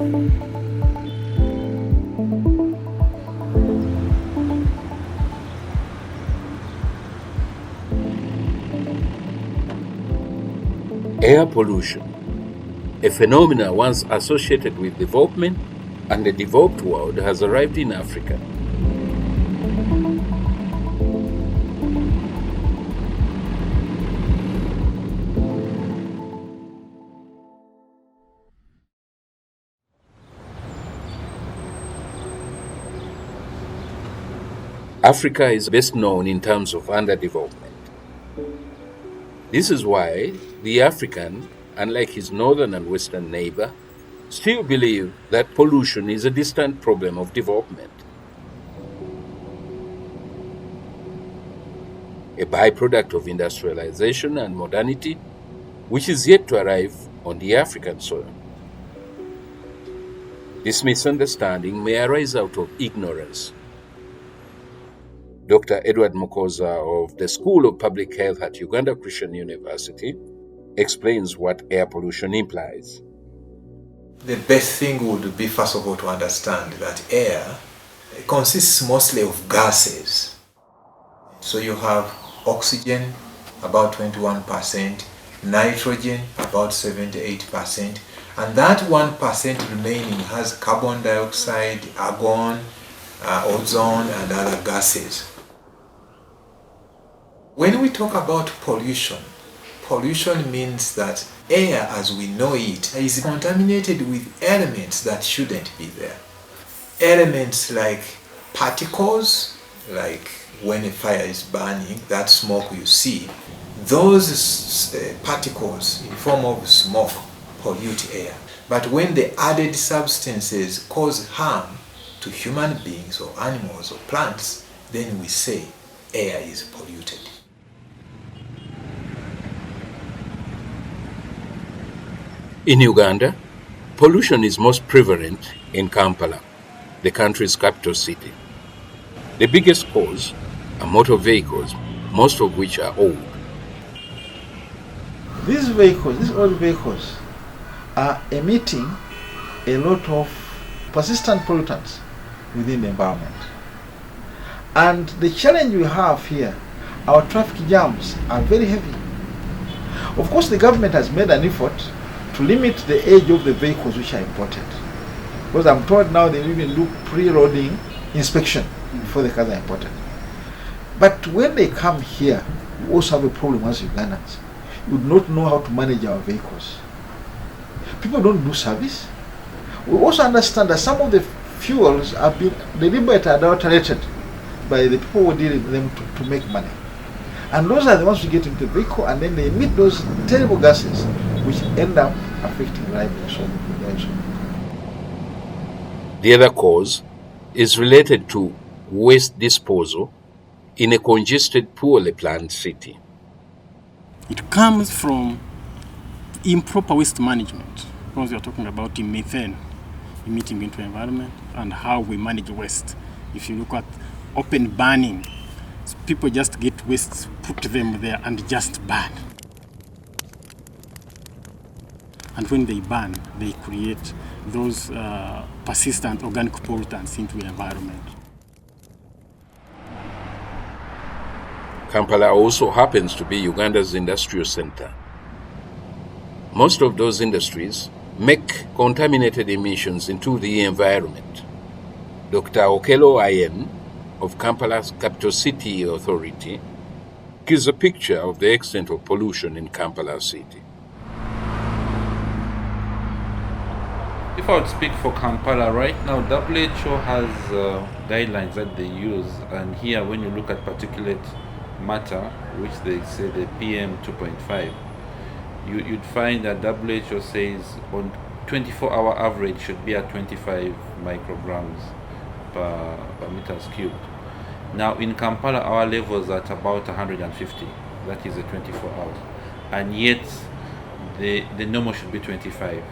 Air pollution, a phenomenon once associated with development and the developed world, has arrived in Africa. Africa is best known in terms of underdevelopment. This is why the African, unlike his northern and western neighbor, still believe that pollution is a distant problem of development, a byproduct of industrialization and modernity, which is yet to arrive on the African soil. This misunderstanding may arise out of ignorance. Dr. Edward Mukoza of the School of Public Health at Uganda Christian University explains what air pollution implies. The best thing would be, first of all, to understand that air consists mostly of gases. So you have oxygen, about 21%, nitrogen, about 78%, and that 1% remaining has carbon dioxide, argon, ozone, and other gases. When we talk about pollution, pollution means that air as we know it is contaminated with elements that shouldn't be there. Elements like particles, like when a fire is burning, that smoke you see, those particles in form of smoke pollute air. But when the added substances cause harm to human beings or animals or plants, then we say air is polluted. In Uganda, pollution is most prevalent in Kampala, the country's capital city. The biggest cause are motor vehicles, most of which are old. These old vehicles, are emitting a lot of persistent pollutants within the environment. And the challenge we have here, our traffic jams are very heavy. Of course, the government has made an effort to limit the age of the vehicles which are imported. Because I'm told now they even do pre-loading inspection before the cars are imported. But when they come here, we also have a problem as Ugandans. We do not know how to manage our vehicles. People don't do service. We also understand that some of the fuels are being deliberately adulterated by the people who deal with them to make money. And those are the ones who get into the vehicle and then they emit those terrible gases which end up affecting life also. The other cause is related to waste disposal in a congested, poorly planned city. It comes from improper waste management, because we are talking about the methane emitting into the environment and how we manage waste. If you look at open burning, people just get waste, put them there and just burn. And when they burn, they create those persistent organic pollutants into the environment. Kampala also happens to be Uganda's industrial center. Most of those industries make contaminated emissions into the environment. Dr. Okello Ayen of Kampala's Capital City Authority gives a picture of the extent of pollution in Kampala City. If I would speak for Kampala, right now WHO has guidelines that they use, and here when you look at particulate matter, which they say the PM 2.5, you'd find that WHO says on 24-hour average should be at 25 micrograms per meters cubed. Now in Kampala, our levels are at about 150. That is a 24 hours, and yet the normal should be 25.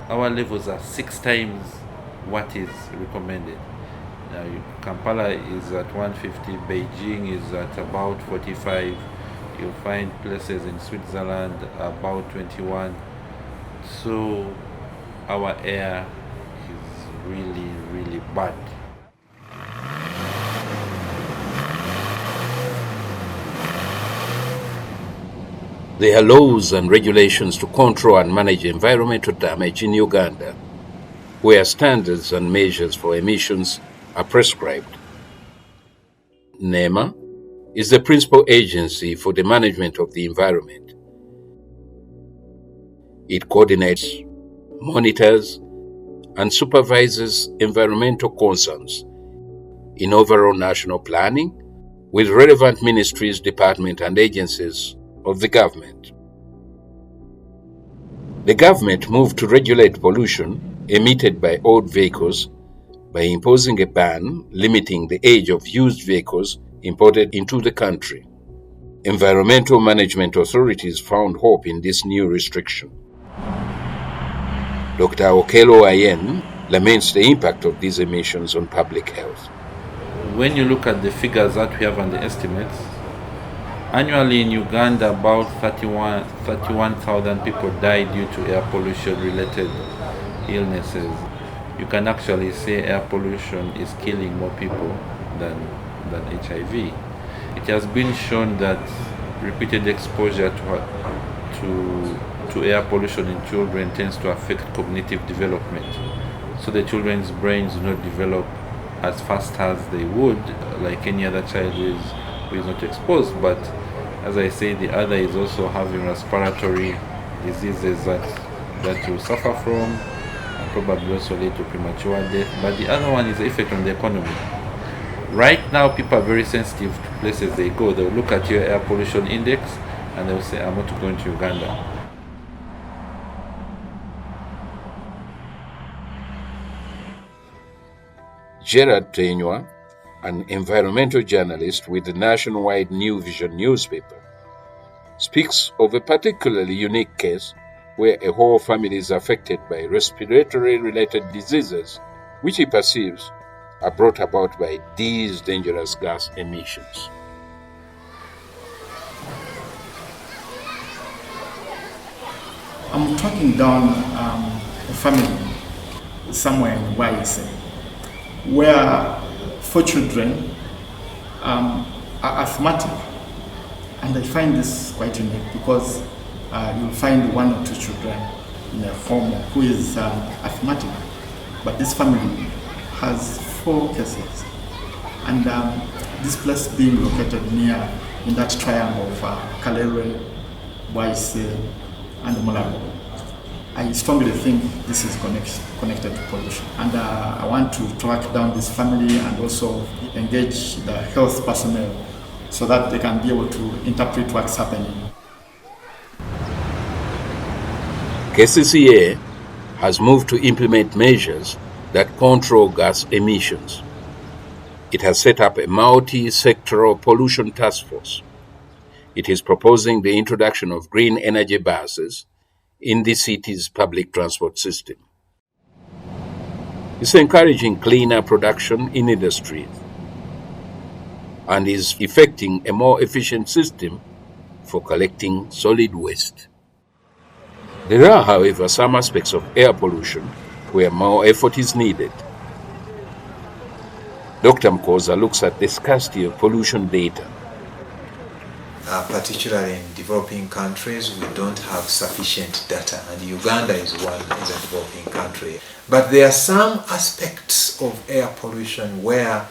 Our levels are 6 times what is recommended. Now Kampala is at 150, Beijing is at about 45. You'll find places in Switzerland about 21. So our air really, really bad. There are laws and regulations to control and manage environmental damage in Uganda, where standards and measures for emissions are prescribed. NEMA is the principal agency for the management of the environment. It coordinates, monitors, and supervises environmental concerns in overall national planning with relevant ministries, departments, and agencies of the government. The government moved to regulate pollution emitted by old vehicles by imposing a ban limiting the age of used vehicles imported into the country. Environmental management authorities found hope in this new restriction. Dr. Okello Ayen laments the impact of these emissions on public health. When you look at the figures that we have and the estimates, annually in Uganda about 31,000 people die due to air pollution related illnesses. You can actually say air pollution is killing more people than HIV. It has been shown that repeated exposure to air pollution in children tends to affect cognitive development. So the children's brains do not develop as fast as they would, like any other child who is not exposed. But as I say, the other is also having respiratory diseases that you suffer from, and probably also lead to premature death. But the other one is the effect on the economy. Right now, people are very sensitive to places they go. They'll look at your air pollution index and they'll say, I'm not going to Uganda. Gerard Tenywa, an environmental journalist with the nationwide New Vision newspaper, speaks of a particularly unique case where a whole family is affected by respiratory-related diseases, which he perceives are brought about by these dangerous gas emissions. I'm tracking down a family somewhere in YSA where 4 children are asthmatic, and I find this quite unique because you'll find 1 or 2 children in a home who is asthmatic, but this family has 4 cases, and this place being located near in that triangle of Kalere, YSA, and Mulago. I strongly think this is connected to pollution, and I want to track down this family and also engage the health personnel so that they can be able to interpret what's happening. KCCA has moved to implement measures that control gas emissions. It has set up a multi-sectoral pollution task force. It is proposing the introduction of green energy buses in the city's public transport system. It's encouraging cleaner production in industries and is effecting a more efficient system for collecting solid waste. There are, however, some aspects of air pollution where more effort is needed. Dr. Mkoza looks at the scarcity of pollution data. Particularly in developing countries, we don't have sufficient data, and Uganda is a developing country. But there are some aspects of air pollution where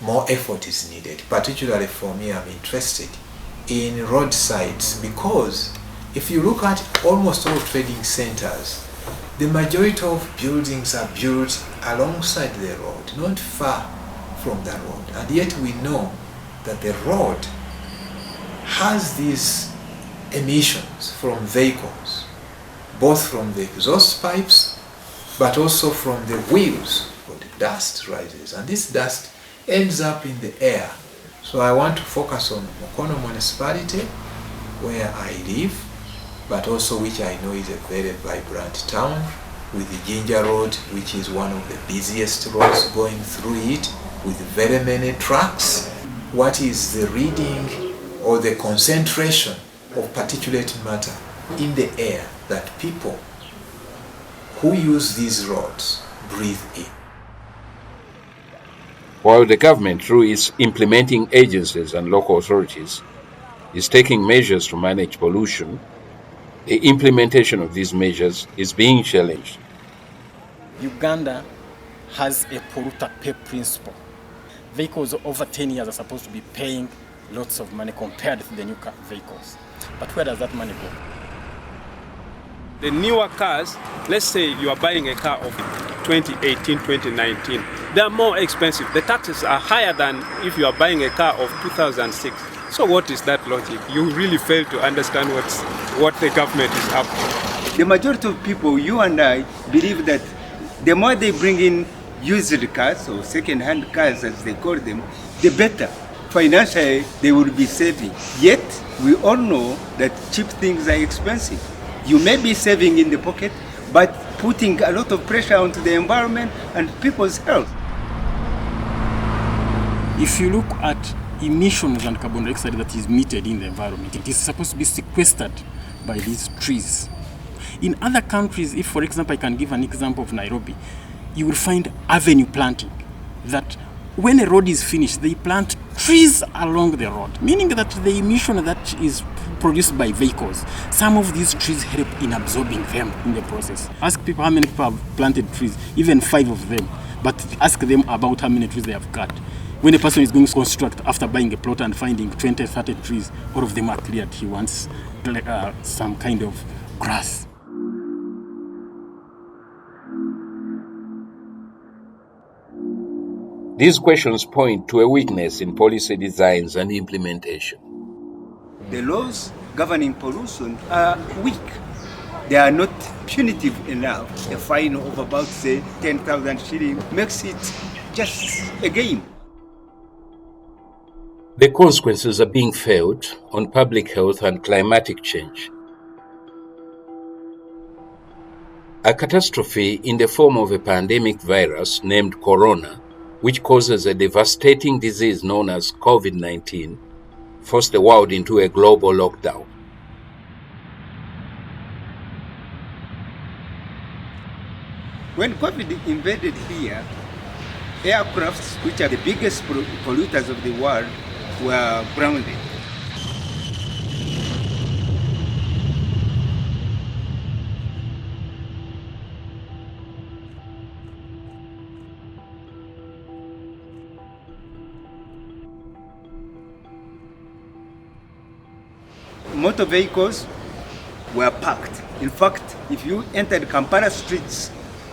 more effort is needed. Particularly for me, I'm interested in roadsides, because if you look at almost all trading centers, the majority of buildings are built alongside the road, not far from the road. And yet we know that the road has these emissions from vehicles, both from the exhaust pipes, but also from the wheels, or the dust rises. And this dust ends up in the air. So I want to focus on Mukono municipality, where I live, but also which I know is a very vibrant town, with the Jinja Road, which is one of the busiest roads going through it, with very many trucks. What is the reading or the concentration of particulate matter in the air that people who use these roads breathe in? while the government, through its implementing agencies and local authorities, is taking measures to manage pollution, the implementation of these measures is being challenged. Uganda has a polluter pay principle. Vehicles over 10 years are supposed to be paying lots of money compared to the new car vehicles. But where does that money go? The newer cars, let's say you are buying a car of 2018, 2019, they are more expensive. The taxes are higher than if you are buying a car of 2006. So what is that logic? You really fail to understand what the government is up to. The majority of people, you and I, believe that the more they bring in used cars or second-hand cars as they call them, the better. Financially, they will be saving. Yet, we all know that cheap things are expensive. You may be saving in the pocket, but putting a lot of pressure onto the environment and people's health. If you look at emissions and carbon dioxide that is emitted in the environment, it is supposed to be sequestered by these trees. In other countries, if for example I can give an example of Nairobi, you will find avenue planting, that when a road is finished, they plant trees along the road, meaning that the emission that is produced by vehicles, some of these trees help in absorbing them in the process. Ask people how many people have planted trees, even 5 of them, but ask them about how many trees they have cut. When a person is going to construct after buying a plot and finding 20, 30 trees, all of them are cleared. He wants some kind of grass. These questions point to a weakness in policy designs and implementation. The laws governing pollution are weak. They are not punitive enough. A fine of about, say, 10,000 shillings makes it just a game. The consequences are being felt on public health and climatic change. A catastrophe in the form of a pandemic virus named Corona, which causes a devastating disease known as COVID-19, forced the world into a global lockdown. When COVID invaded here, aircrafts, which are the biggest polluters of the world, were grounded. Motor vehicles were packed. In fact, if you entered Kampala streets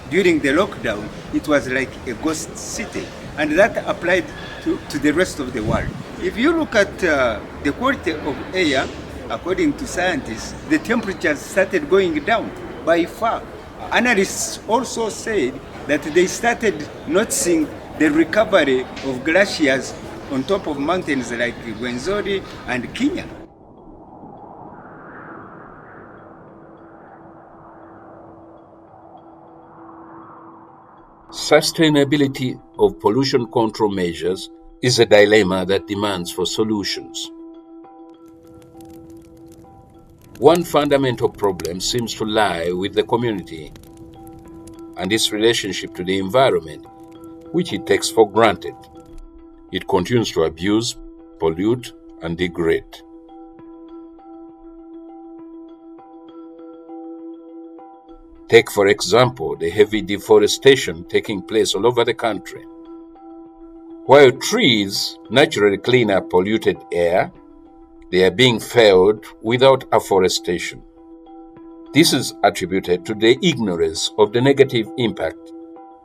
during the lockdown, it was like a ghost city. And that applied to the rest of the world. If you look at the quality of air, according to scientists, the temperatures started going down by far. Analysts also said that they started noticing the recovery of glaciers on top of mountains like Rwenzori and Kenya. Sustainability of pollution control measures is a dilemma that demands for solutions. One fundamental problem seems to lie with the community and its relationship to the environment, which it takes for granted. It continues to abuse, pollute, and degrade. Take, for example, the heavy deforestation taking place all over the country. While trees naturally clean up polluted air, they are being felled without afforestation. This is attributed to the ignorance of the negative impact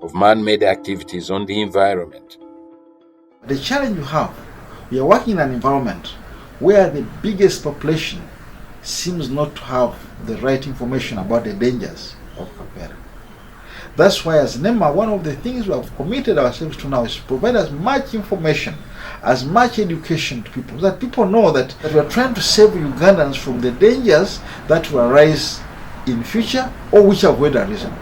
of man-made activities on the environment. The challenge you have, we are working in an environment where the biggest population seems not to have the right information about the dangers of preparing. That's why as NEMA, one of the things we have committed ourselves to now is to provide as much information, as much education to people, so that people know that we are trying to save Ugandans from the dangers that will arise in future or which have already arisen.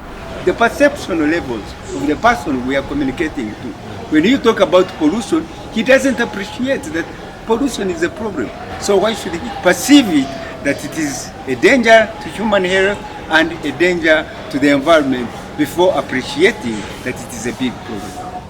The perception levels of the person we are communicating to. When you talk about pollution, he doesn't appreciate that pollution is a problem. So why should he perceive it that it is a danger to human health and a danger to the environment before appreciating that it is a big problem?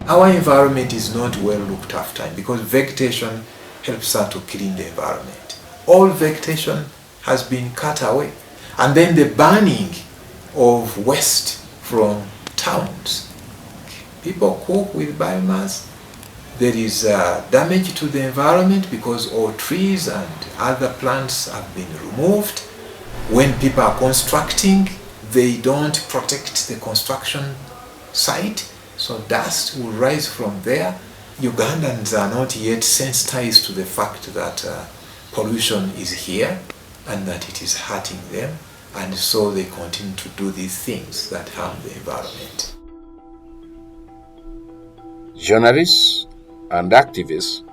Our environment is not well looked after because vegetation helps us to clean the environment. All vegetation has been cut away. And then the burning of waste from towns. People cook with biomass. There is damage to the environment because all trees and other plants have been removed. When people are constructing, they don't protect the construction site, so dust will rise from there. Ugandans are not yet sensitized to the fact that pollution is here and that it is hurting them, and so they continue to do these things that harm the environment. Journalists and activists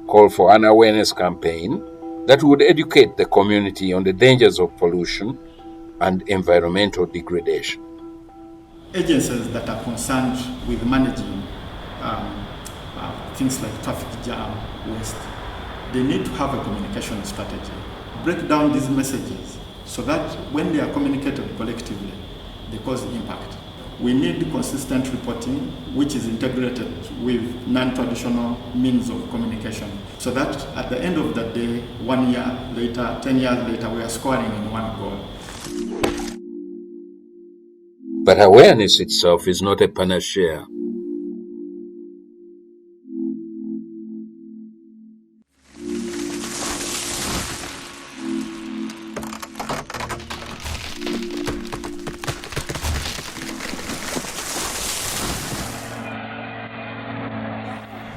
call for an awareness campaign that would educate the community on the dangers of pollution and environmental degradation. Agencies that are concerned with managing things like traffic jam, waste, they need to have a communication strategy. Break down these messages so that when they are communicated collectively, they cause impact. We need consistent reporting, which is integrated with non-traditional means of communication, so that at the end of the day, 1 year later, 10 years later, we are scoring in one goal. But awareness itself is not a panacea.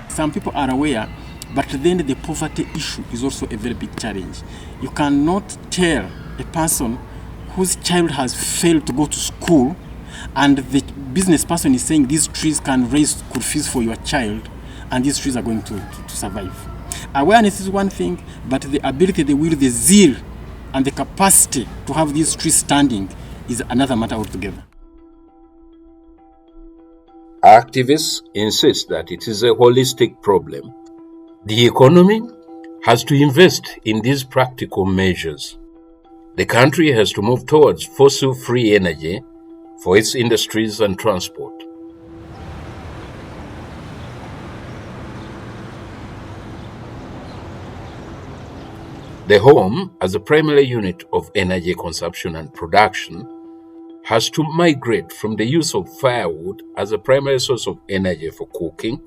Some people are aware, but then the poverty issue is also a very big challenge. You cannot tell a person whose child has failed to go to school and the business person is saying these trees can raise school fees for your child and these trees are going to survive. Awareness is one thing, but the ability, the will, the zeal, and the capacity to have these trees standing is another matter altogether. Activists insist that it is a holistic problem. The economy has to invest in these practical measures. The country has to move towards fossil-free energy for its industries and transport. The home, as a primary unit of energy consumption and production, has to migrate from the use of firewood as a primary source of energy for cooking,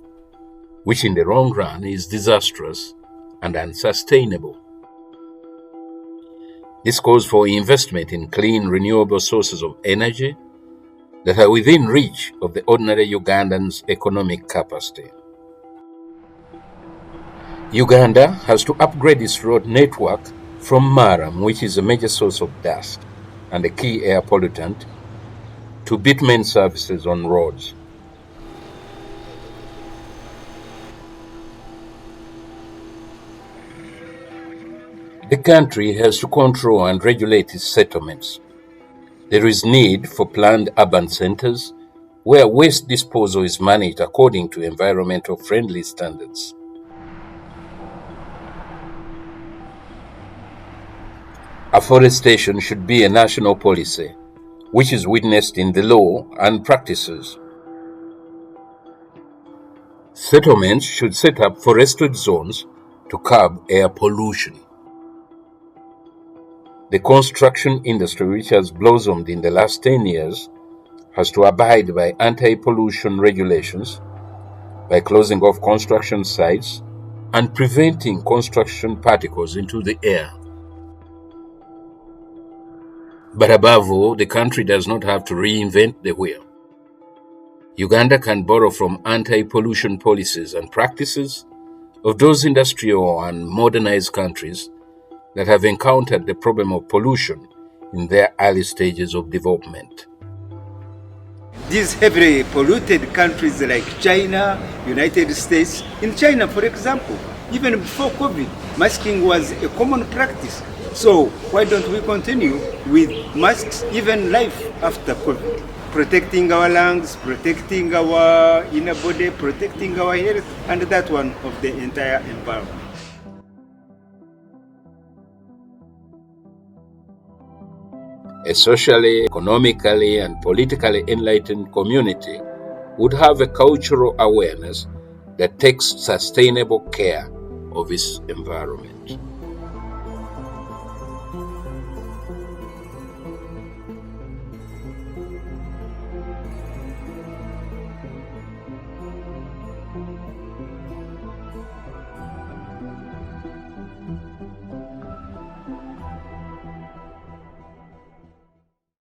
which in the long run is disastrous and unsustainable. This calls for investment in clean, renewable sources of energy that are within reach of the ordinary Ugandan's economic capacity. Uganda has to upgrade its road network from Maram, which is a major source of dust and a key air pollutant, to bitumen services on roads. The country has to control and regulate its settlements. There is need for planned urban centers where waste disposal is managed according to environmental friendly standards. Afforestation should be a national policy, which is witnessed in the law and practices. Settlements should set up forested zones to curb air pollution. The construction industry, which has blossomed in the last 10 years, has to abide by anti-pollution regulations by closing off construction sites and preventing construction particles into the air. But above all, the country does not have to reinvent the wheel. Uganda can borrow from anti-pollution policies and practices of those industrial and modernized countries that have encountered the problem of pollution in their early stages of development. These heavily polluted countries like China, United States. In China, for example, even before COVID, masking was a common practice. So why don't we continue with masks even life after COVID? Protecting our lungs, protecting our inner body, protecting our health, and that one of the entire environment. A socially, economically, and politically enlightened community would have a cultural awareness that takes sustainable care of its environment.